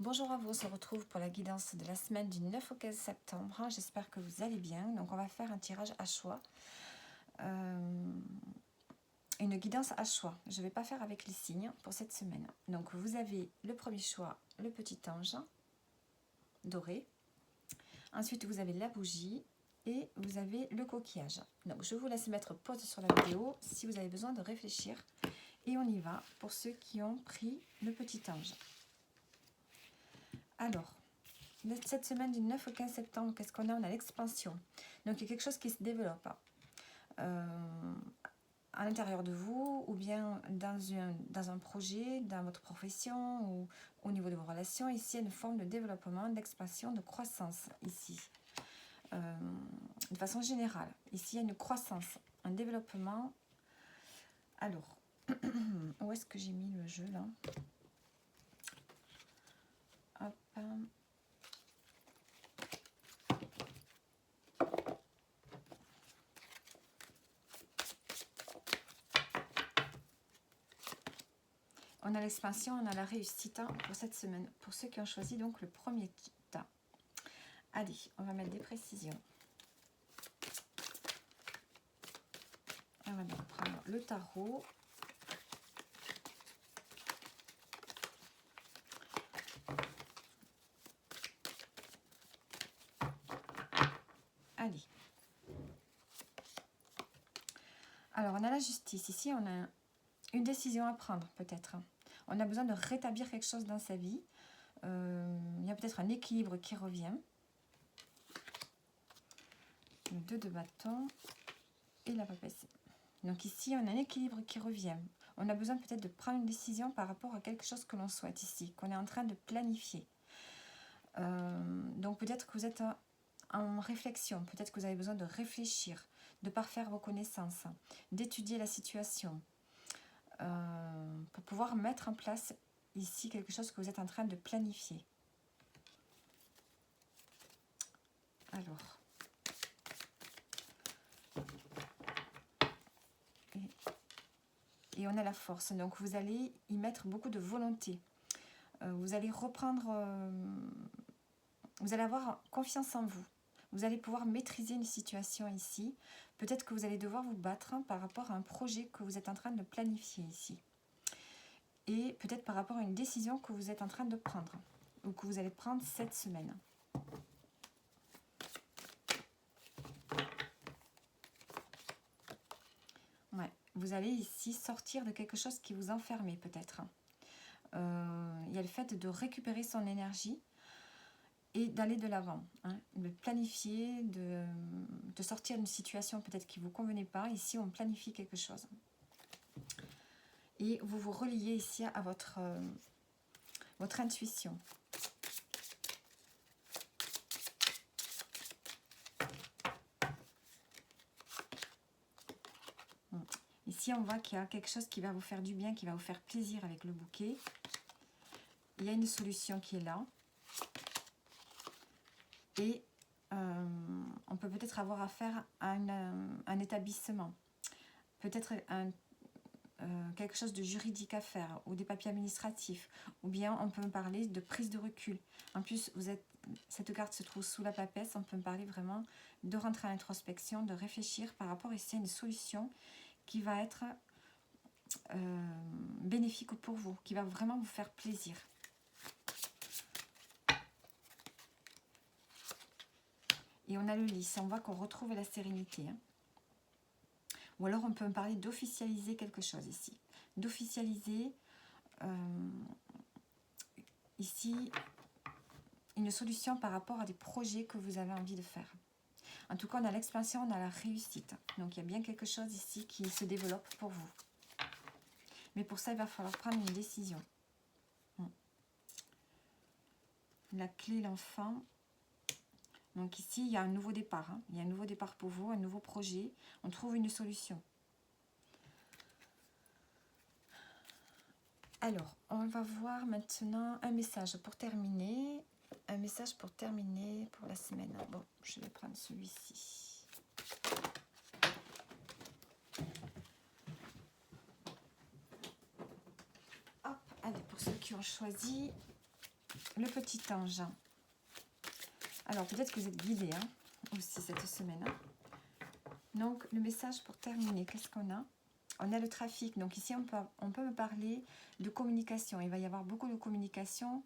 Bonjour à vous, on se retrouve pour la guidance de la semaine du 9 au 15 septembre. J'espère que vous allez bien. Donc on va faire un tirage à choix. Une guidance à choix. Je ne vais pas faire avec les signes pour cette semaine. Donc vous avez le premier choix, le petit ange doré. Ensuite vous avez la bougie et vous avez le coquillage. Donc je vous laisse mettre pause sur la vidéo si vous avez besoin de réfléchir. Et on y va pour ceux qui ont pris le petit ange. Alors, cette semaine du 9 au 15 septembre, qu'est-ce qu'on a? On a l'expansion. Donc, il y a quelque chose qui se développe à l'intérieur de vous, ou bien dans un projet, dans votre profession, ou au niveau de vos relations. Ici, il y a une forme de développement, d'expansion, de croissance, ici. De façon générale, ici, il y a une croissance, un développement. Alors, où est-ce que j'ai mis le jeu, là? Hop. On a l'expansion, on a la réussite pour cette semaine. Pour ceux qui ont choisi donc le premier kit. Allez, on va mettre des précisions. On va donc prendre le tarot. Allez. Alors, on a la justice. Ici, on a une décision à prendre, peut-être. On a besoin de rétablir quelque chose dans sa vie. Il y a peut-être un équilibre qui revient. Le 2 de bâton et la papesse. Donc ici, on a un équilibre qui revient. On a besoin peut-être de prendre une décision par rapport à quelque chose que l'on souhaite ici, qu'on est en train de planifier. Donc peut-être que vous êtes en réflexion, peut-être que vous avez besoin de réfléchir, de parfaire vos connaissances, d'étudier la situation, pour pouvoir mettre en place ici quelque chose que vous êtes en train de planifier. Alors, et on a la force, donc vous allez y mettre beaucoup de volonté. Vous allez reprendre, vous allez avoir confiance en vous. Vous allez pouvoir maîtriser une situation ici. Peut-être que vous allez devoir vous battre par rapport à un projet que vous êtes en train de planifier ici. Et peut-être par rapport à une décision que vous êtes en train de prendre ou que vous allez prendre cette semaine. Ouais, vous allez ici sortir de quelque chose qui vous enfermait peut-être. Il y a le fait de récupérer son énergie et d'aller de l'avant, de planifier, de sortir d'une situation peut-être qui ne vous convenait pas. Ici, on planifie quelque chose. Et vous vous reliez ici à votre intuition. Ici, on voit qu'il y a quelque chose qui va vous faire du bien, qui va vous faire plaisir avec le bouquet. Il y a une solution qui est là. Et on peut peut-être avoir affaire à un établissement. Peut-être quelque chose de juridique à faire ou des papiers administratifs. Ou bien on peut me parler de prise de recul. En plus, cette carte se trouve sous la papesse. On peut me parler vraiment de rentrer à l'introspection, de réfléchir par rapport ici à une solution qui va être bénéfique pour vous, qui va vraiment vous faire plaisir. Et on a le lys, on voit qu'on retrouve la sérénité. Ou alors on peut me parler d'officialiser quelque chose ici. D'officialiser ici une solution par rapport à des projets que vous avez envie de faire. En tout cas, on a l'expansion, on a la réussite. Donc il y a bien quelque chose ici qui se développe pour vous. Mais pour ça, il va falloir prendre une décision. La clé, l'enfant. Donc ici, il y a un nouveau départ. Il y a un nouveau départ pour vous, un nouveau projet. On trouve une solution. Alors, on va voir maintenant un message pour terminer. Un message pour terminer pour la semaine. Bon, je vais prendre celui-ci. Hop, allez, pour ceux qui ont choisi le petit ange. Alors, peut-être que vous êtes guidé aussi cette semaine. Donc, le message pour terminer, qu'est-ce qu'on a? On a le trafic. Donc, ici, on peut me parler de communication. Il va y avoir beaucoup de communication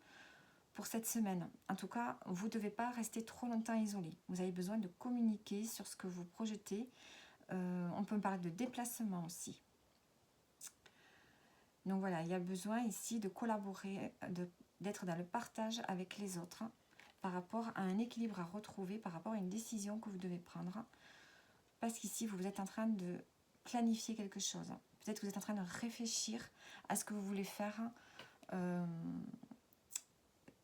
pour cette semaine. En tout cas, vous ne devez pas rester trop longtemps isolé. Vous avez besoin de communiquer sur ce que vous projetez. On peut me parler de déplacement aussi. Donc voilà, il y a besoin ici de collaborer, d'être dans le partage avec les autres par rapport à un équilibre à retrouver, par rapport à une décision que vous devez prendre. Parce qu'ici, vous êtes en train de planifier quelque chose. Peut-être que vous êtes en train de réfléchir à ce que vous voulez faire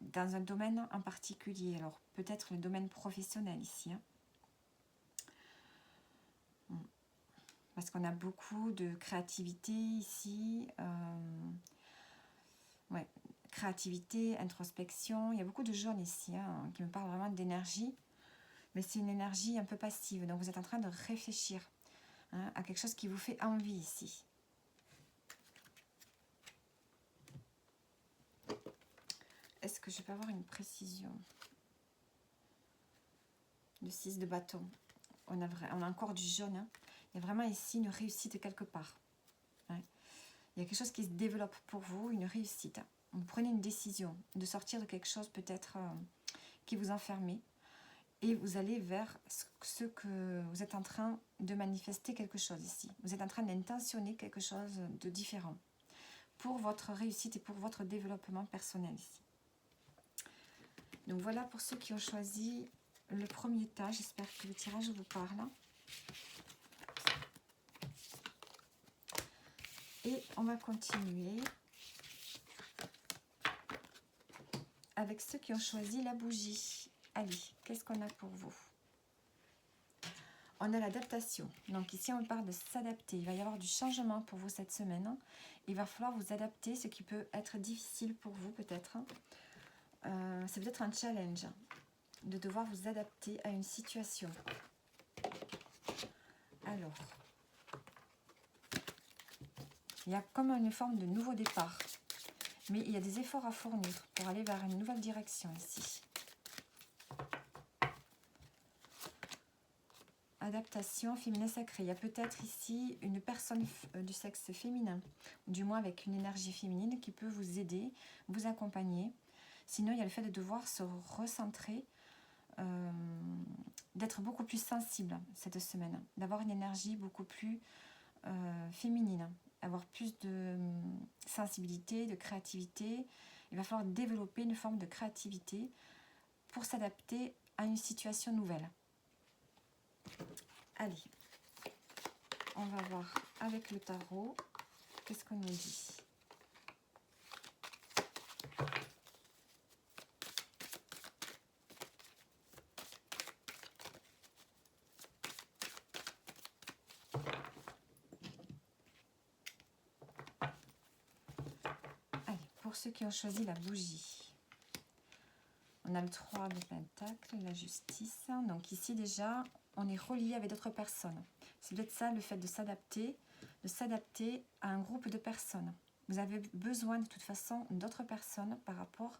dans un domaine en particulier. Alors, peut-être le domaine professionnel ici. Parce qu'on a beaucoup de créativité ici. Ouais, créativité, introspection. Il y a beaucoup de jaune ici qui me parlent vraiment d'énergie. Mais c'est une énergie un peu passive. Donc, vous êtes en train de réfléchir à quelque chose qui vous fait envie ici. Est-ce que je peux avoir une précision? Le 6 de bâton. On a encore du jaune. Il y a vraiment ici une réussite quelque part. Il y a quelque chose qui se développe pour vous, une réussite. Vous prenez une décision de sortir de quelque chose peut-être qui vous enfermait. Et vous allez vers ce que vous êtes en train de manifester quelque chose ici. Vous êtes en train d'intentionner quelque chose de différent pour votre réussite et pour votre développement personnel ici. Donc voilà pour ceux qui ont choisi le premier tas. J'espère que le tirage vous parle. Et on va continuer avec ceux qui ont choisi la bougie. Allez, qu'est-ce qu'on a pour vous? On a l'adaptation. Donc ici, on parle de s'adapter. Il va y avoir du changement pour vous cette semaine. Il va falloir vous adapter, ce qui peut être difficile pour vous peut-être. C'est peut-être un challenge de devoir vous adapter à une situation. Alors, il y a comme une forme de nouveau départ. Mais il y a des efforts à fournir pour aller vers une nouvelle direction ici. Adaptation féminin sacré. Il y a peut-être ici une personne du sexe féminin, ou du moins avec une énergie féminine qui peut vous aider, vous accompagner. Sinon, il y a le fait de devoir se recentrer, d'être beaucoup plus sensible cette semaine, d'avoir une énergie beaucoup plus féminine, avoir plus de sensibilité, de créativité. Il va falloir développer une forme de créativité pour s'adapter à une situation nouvelle. Allez, on va voir avec le tarot, qu'est-ce qu'on nous dit. Allez, pour ceux qui ont choisi la bougie, on a le 3 de Pentacle, la justice. Donc ici déjà, on est relié avec d'autres personnes. C'est peut-être ça le fait de s'adapter à un groupe de personnes. Vous avez besoin de toute façon d'autres personnes par rapport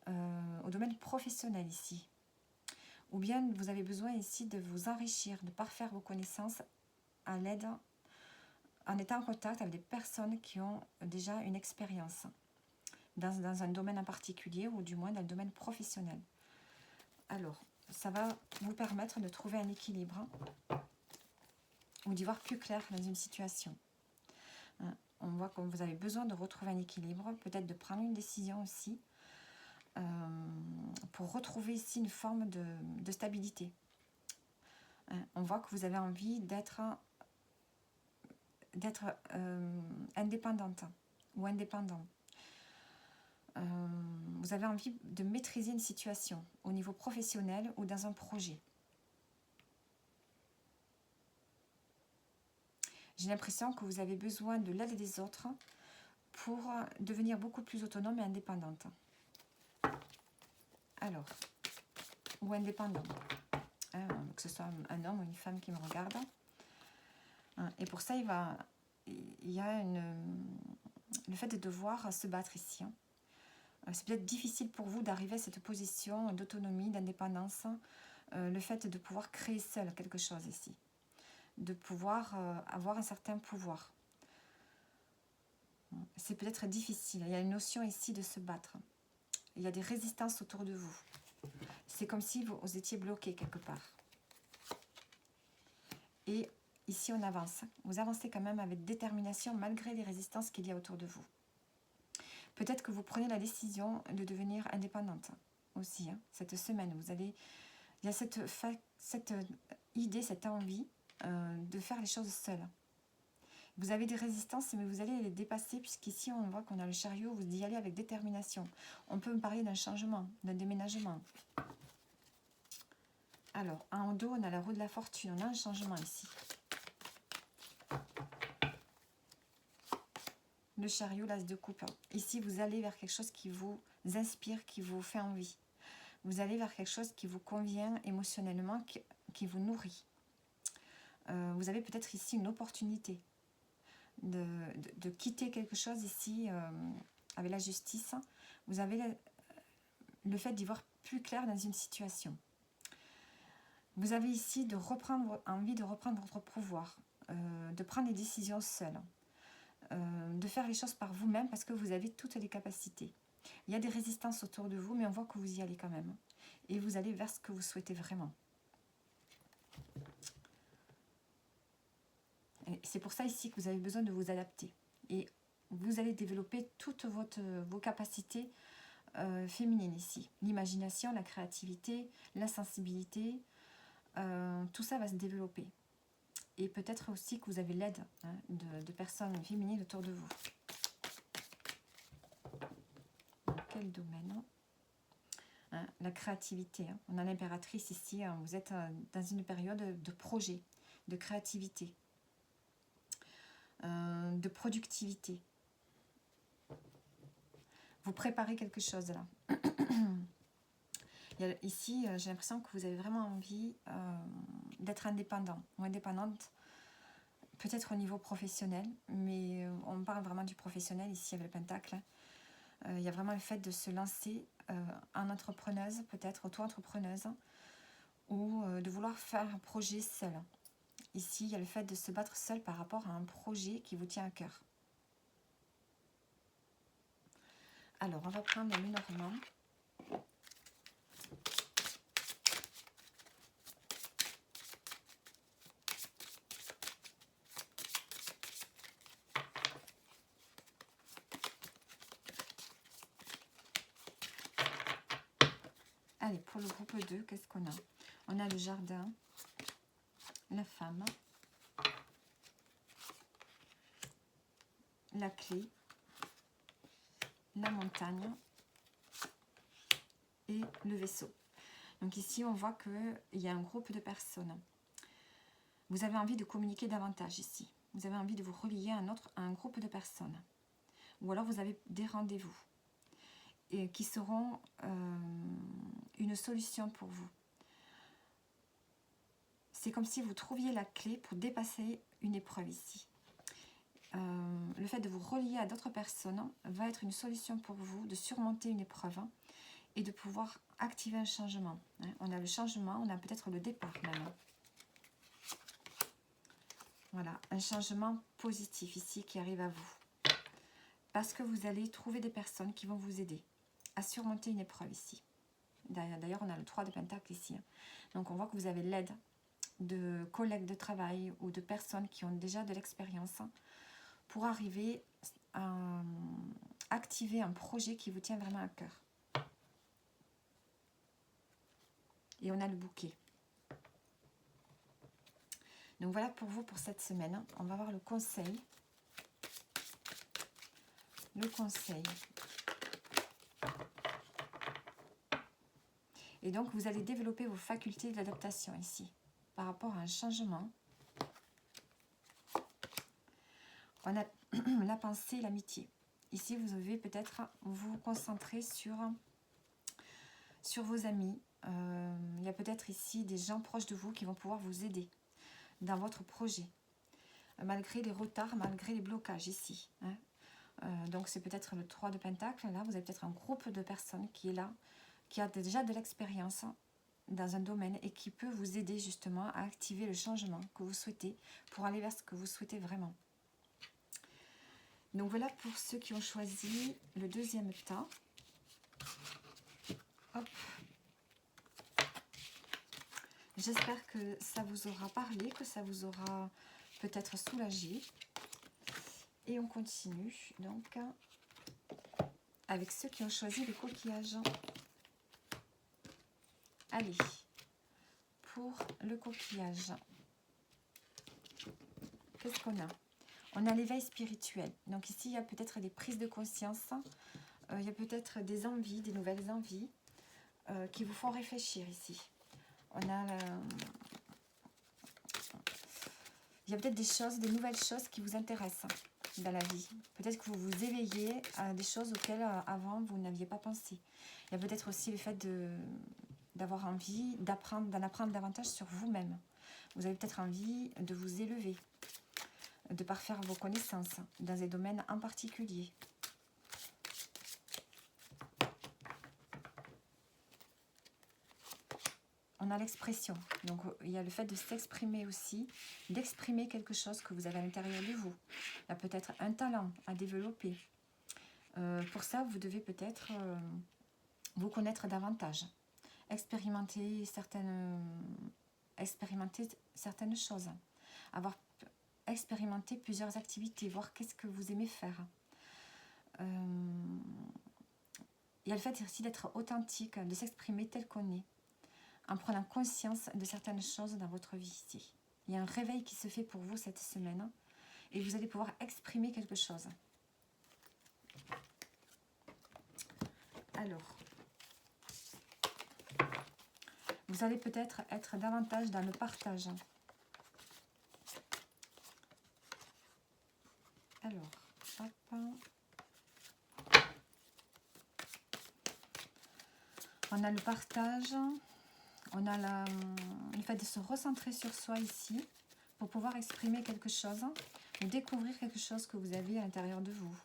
au domaine professionnel ici. Ou bien vous avez besoin ici de vous enrichir, de parfaire vos connaissances à l'aide, en étant en contact avec des personnes qui ont déjà une expérience dans un domaine en particulier ou du moins dans le domaine professionnel. Alors, ça va vous permettre de trouver un équilibre ou d'y voir plus clair dans une situation. On voit que vous avez besoin de retrouver un équilibre, peut-être de prendre une décision aussi, pour retrouver ici une forme de stabilité. On voit que vous avez envie d'être indépendante ou indépendant. Vous avez envie de maîtriser une situation au niveau professionnel ou dans un projet. J'ai l'impression que vous avez besoin de l'aide des autres pour devenir beaucoup plus autonome et indépendante. Alors, ou indépendant, que ce soit un homme ou une femme qui me regarde. Et pour ça, il y a le fait de devoir se battre ici. C'est peut-être difficile pour vous d'arriver à cette position d'autonomie, d'indépendance, le fait de pouvoir créer seul quelque chose ici, de pouvoir avoir un certain pouvoir. C'est peut-être difficile, il y a une notion ici de se battre, il y a des résistances autour de vous. C'est comme si vous étiez bloqué quelque part. Et ici on avance, vous avancez quand même avec détermination malgré les résistances qu'il y a autour de vous. Peut-être que vous prenez la décision de devenir indépendante aussi, hein, cette semaine. Il y a cette idée, cette envie de faire les choses seule. Vous avez des résistances, mais vous allez les dépasser, puisqu'ici on voit qu'on a le chariot, vous y allez avec détermination. On peut me parler d'un changement, d'un déménagement. Alors, en dos, on a la roue de la fortune, on a un changement ici. Le chariot, l'as de coupe. Ici, vous allez vers quelque chose qui vous inspire, qui vous fait envie. Vous allez vers quelque chose qui vous convient émotionnellement, qui vous nourrit. Vous avez peut-être ici une opportunité de quitter quelque chose ici avec la justice. Vous avez le fait d'y voir plus clair dans une situation. Vous avez ici envie de reprendre votre pouvoir, de prendre des décisions seul. De faire les choses par vous-même parce que vous avez toutes les capacités. Il y a des résistances autour de vous, mais on voit que vous y allez quand même. Et vous allez vers ce que vous souhaitez vraiment. C'est pour ça ici que vous avez besoin de vous adapter. Et vous allez développer toutes vos capacités féminines ici. L'imagination, la créativité, la sensibilité, tout ça va se développer. Et peut-être aussi que vous avez l'aide de personnes féminines autour de vous. Dans quel domaine? La créativité. On a l'impératrice ici. Vous êtes dans une période de projet, de créativité, de productivité. Vous préparez quelque chose là. Ici, j'ai l'impression que vous avez vraiment envie d'être indépendant ou indépendante, peut-être au niveau professionnel, mais on parle vraiment du professionnel ici avec le pentacle. Il y a vraiment le fait de se lancer en entrepreneuse, peut-être auto-entrepreneuse, ou de vouloir faire un projet seul. Ici, il y a le fait de se battre seul par rapport à un projet qui vous tient à cœur. Alors, on va prendre le Lenormand. Allez, pour le groupe 2, qu'est-ce qu'on a? On a le jardin, la femme, la clé, la montagne et le vaisseau. Donc ici, on voit qu'il y a un groupe de personnes. Vous avez envie de communiquer davantage ici. Vous avez envie de vous relier à un groupe de personnes. Ou alors vous avez des rendez-vous et qui seront une solution pour vous. C'est comme si vous trouviez la clé pour dépasser une épreuve ici. Le fait de vous relier à d'autres personnes va être une solution pour vous de surmonter une épreuve et de pouvoir activer un changement. On a le changement, on a peut-être le départ même. Voilà, un changement positif ici qui arrive à vous. Parce que vous allez trouver des personnes qui vont vous aider à surmonter une épreuve ici. D'ailleurs, on a le 3 de Pentacle ici. Donc, on voit que vous avez l'aide de collègues de travail ou de personnes qui ont déjà de l'expérience pour arriver à activer un projet qui vous tient vraiment à cœur. Et on a le bouquet. Donc voilà pour vous pour cette semaine. On va voir le conseil. Le conseil. Et donc vous allez développer vos facultés d'adaptation ici par rapport à un changement. On a la pensée, l'amitié. Ici vous devez peut-être vous concentrer sur vos amis. Il y a peut-être ici des gens proches de vous qui vont pouvoir vous aider dans votre projet. Malgré les retards, malgré les blocages ici. Donc c'est peut-être le 3 de Pentacle. Là, vous avez peut-être un groupe de personnes qui est là, qui a déjà de l'expérience dans un domaine et qui peut vous aider justement à activer le changement que vous souhaitez pour aller vers ce que vous souhaitez vraiment. Donc voilà pour ceux qui ont choisi le deuxième tas. Hop. J'espère que ça vous aura parlé, que ça vous aura peut-être soulagé. Et on continue donc avec ceux qui ont choisi le coquillage. Allez, pour le coquillage, qu'est-ce qu'on a? On a l'éveil spirituel. Donc ici, il y a peut-être des prises de conscience, il y a peut-être des envies, des nouvelles envies qui vous font réfléchir ici. Il y a peut-être des choses, des nouvelles choses qui vous intéressent dans la vie. Peut-être que vous vous éveillez à des choses auxquelles avant vous n'aviez pas pensé. Il y a peut-être aussi le fait d'avoir envie d'en apprendre davantage sur vous-même. Vous avez peut-être envie de vous élever, de parfaire vos connaissances dans des domaines en particulier. On a l'expression, donc il y a le fait de s'exprimer aussi, d'exprimer quelque chose que vous avez à l'intérieur de vous. Il y a peut-être un talent à développer. Pour ça, vous devez peut-être vous connaître davantage, expérimenter certaines choses, avoir expérimenté plusieurs activités, voir qu'est-ce que vous aimez faire. Il y a le fait aussi d'être authentique, de s'exprimer tel qu'on est, en prenant conscience de certaines choses dans votre vie ici. Il y a un réveil qui se fait pour vous cette semaine et vous allez pouvoir exprimer quelque chose. Alors, vous allez peut-être être davantage dans le partage. Alors, hop. On a le partage. On a le fait de se recentrer sur soi ici pour pouvoir exprimer quelque chose ou découvrir quelque chose que vous avez à l'intérieur de vous.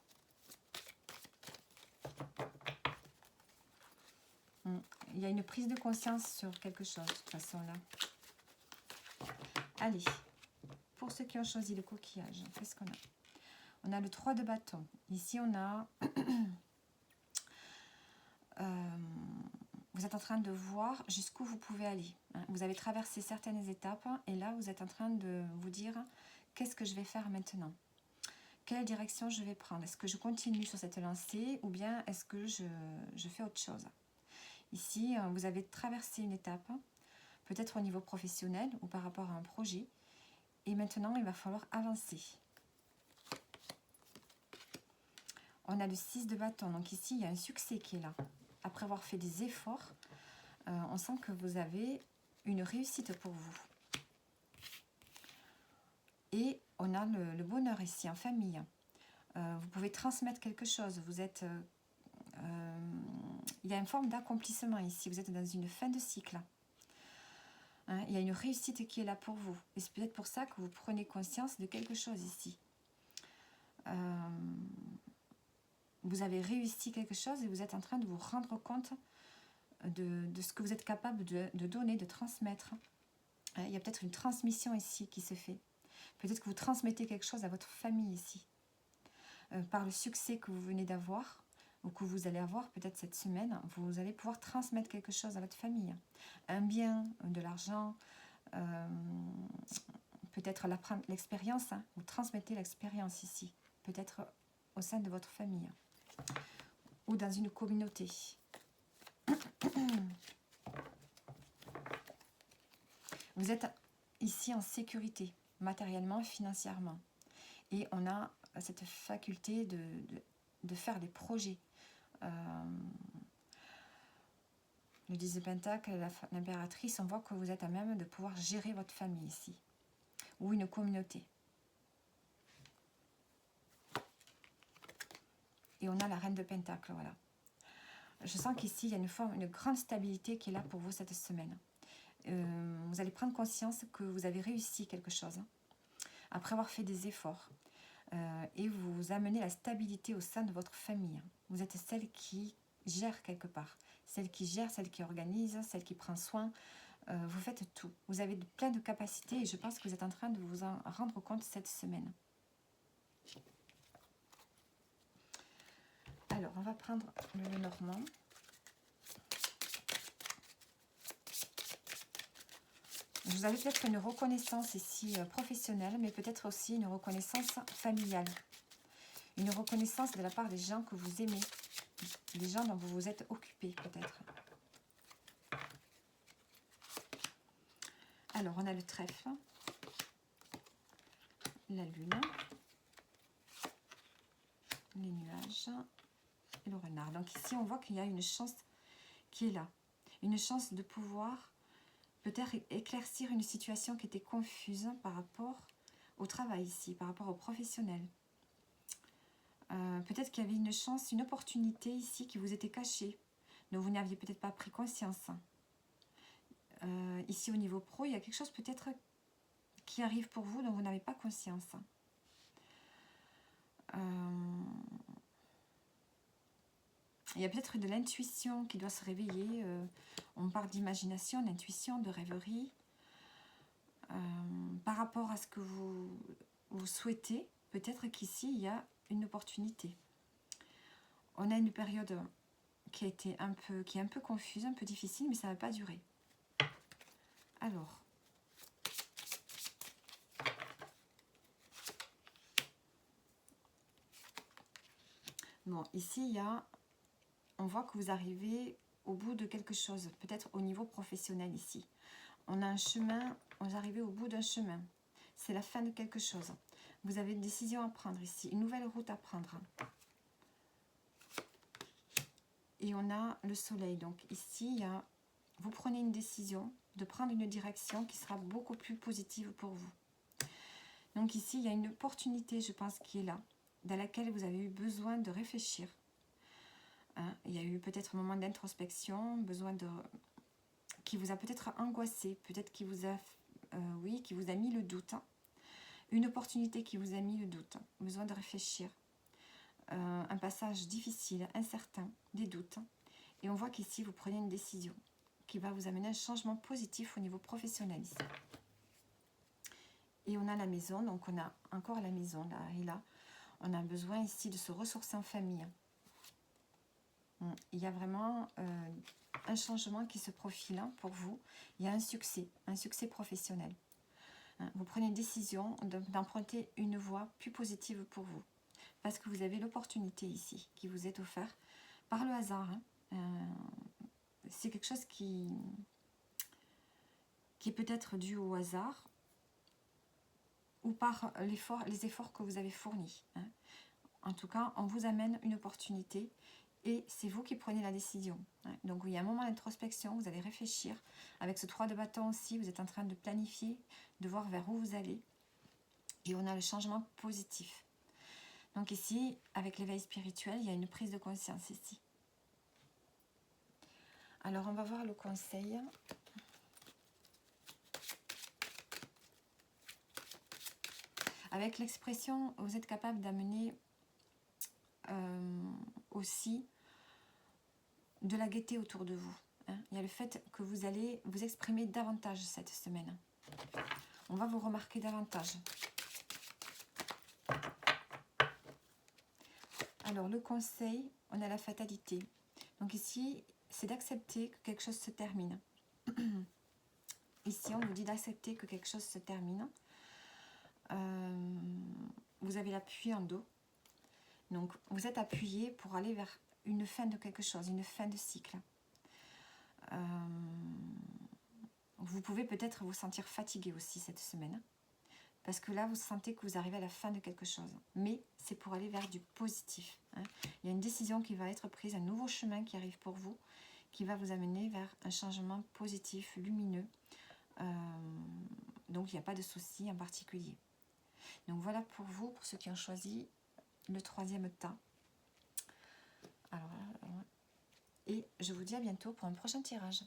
Il y a une prise de conscience sur quelque chose de toute façon là. Allez, pour ceux qui ont choisi le coquillage, qu'est-ce qu'on a? On a le 3 de bâton. Ici on a... vous êtes en train de voir jusqu'où vous pouvez aller. Vous avez traversé certaines étapes et là, vous êtes en train de vous dire qu'est-ce que je vais faire maintenant? Quelle direction je vais prendre? Est-ce que je continue sur cette lancée ou bien est-ce que je fais autre chose? Ici, vous avez traversé une étape, peut-être au niveau professionnel ou par rapport à un projet. Et maintenant, il va falloir avancer. On a le 6 de bâton. Donc ici, il y a un succès qui est là. Après avoir fait des efforts, on sent que vous avez une réussite pour vous. Et on a le bonheur ici, en famille. Vous pouvez transmettre quelque chose. Vous êtes, il y a une forme d'accomplissement ici. Vous êtes dans une fin de cycle. Il y a une réussite qui est là pour vous. Et c'est peut-être pour ça que vous prenez conscience de quelque chose ici. Vous avez réussi quelque chose et vous êtes en train de vous rendre compte de ce que vous êtes capable de donner, de transmettre. Il y a peut-être une transmission ici qui se fait. Peut-être que vous transmettez quelque chose à votre famille ici. Par le succès que vous venez d'avoir, ou que vous allez avoir peut-être cette semaine, vous allez pouvoir transmettre quelque chose à votre famille. Un bien, de l'argent, peut-être l'expérience. Vous transmettez l'expérience ici. Peut-être au sein de votre famille. Ou dans une communauté. Vous êtes ici en sécurité, matériellement, financièrement. Et on a cette faculté de faire des projets. Le 10 de Pentacle, l'impératrice, on voit que vous êtes à même de pouvoir gérer votre famille ici. Ou une communauté. Et on a la reine de Pentacle, voilà. Je sens qu'ici, il y a une grande stabilité qui est là pour vous cette semaine. Vous allez prendre conscience que vous avez réussi quelque chose. Après avoir fait des efforts. et vous amenez la stabilité au sein de votre famille. Vous êtes celle qui gère quelque part, celle qui gère, celle qui organise, celle qui prend soin. Vous faites tout. Vous avez plein de capacités et je pense que vous êtes en train de vous en rendre compte cette semaine. Alors, on va prendre le Normand. Vous avez peut-être une reconnaissance ici professionnelle, mais peut-être aussi une reconnaissance familiale. Une reconnaissance de la part des gens que vous aimez, des gens dont vous vous êtes occupé peut-être. Alors, on a le trèfle, la lune, les nuages et le renard. Donc ici, on voit qu'il y a une chance qui est là. Une chance de pouvoir peut-être éclaircir une situation qui était confuse par rapport au travail ici, par rapport au professionnel. Peut-être qu'il y avait une chance, une opportunité ici qui vous était cachée, dont vous n'aviez peut-être pas pris conscience. Ici au niveau pro, il y a quelque chose peut-être qui arrive pour vous dont vous n'avez pas conscience. Il y a peut-être de l'intuition qui doit se réveiller. On parle d'imagination, d'intuition, de rêverie. Par rapport à ce que vous souhaitez, peut-être qu'ici, il y a une opportunité. On a une période qui est un peu confuse, un peu difficile, mais ça ne va pas durer. Alors, bon, ici, on voit que vous arrivez au bout de quelque chose, peut-être au niveau professionnel ici. On a un chemin, vous arrivez au bout d'un chemin. C'est la fin de quelque chose. Vous avez une décision à prendre ici, une nouvelle route à prendre. Et on a le soleil. Donc ici, vous prenez une décision de prendre une direction qui sera beaucoup plus positive pour vous. Donc ici, il y a une opportunité, je pense, qui est là, dans laquelle vous avez eu besoin de réfléchir. Il y a eu peut-être un moment d'introspection, qui vous a peut-être angoissé, peut-être qui vous a mis le doute. Une opportunité qui vous a mis le doute, besoin de réfléchir. Un passage difficile, incertain, des doutes. Et on voit qu'ici, vous prenez une décision qui va vous amener un changement positif au niveau professionnel ici. Et on a la maison, donc on a encore la maison là et là. On a besoin ici de se ressourcer en famille. Il y a vraiment un changement qui se profile pour vous. Il y a un succès professionnel. Vous prenez une décision d'emprunter une voie plus positive pour vous. Parce que vous avez l'opportunité ici qui vous est offerte par le hasard. C'est quelque chose qui est peut-être dû au hasard ou par les efforts que vous avez fournis. En tout cas, on vous amène une opportunité et c'est vous qui prenez la décision. Donc, il y a un moment d'introspection, vous allez réfléchir. Avec ce 3 de bâton aussi, vous êtes en train de planifier, de voir vers où vous allez. Et on a le changement positif. Donc ici, avec l'éveil spirituel, il y a une prise de conscience ici. Alors, on va voir le conseil. Avec l'expression, vous êtes capable d'amener aussi de la gaieté autour de vous. Il y a le fait que vous allez vous exprimer davantage cette semaine. On va vous remarquer davantage. Alors, le conseil, on a la fatalité. Donc ici, c'est d'accepter que quelque chose se termine. Ici, on nous dit d'accepter que quelque chose se termine. Vous avez l'appui en dos. Donc, vous êtes appuyé pour aller vers une fin de quelque chose, une fin de cycle. Vous pouvez peut-être vous sentir fatigué aussi cette semaine. Parce que là, vous sentez que vous arrivez à la fin de quelque chose. Mais c'est pour aller vers du positif. Il y a une décision qui va être prise, un nouveau chemin qui arrive pour vous, qui va vous amener vers un changement positif, lumineux. Donc, il n'y a pas de souci en particulier. Donc, voilà pour vous, pour ceux qui ont choisi le 3e tas. Alors, et je vous dis à bientôt pour un prochain tirage.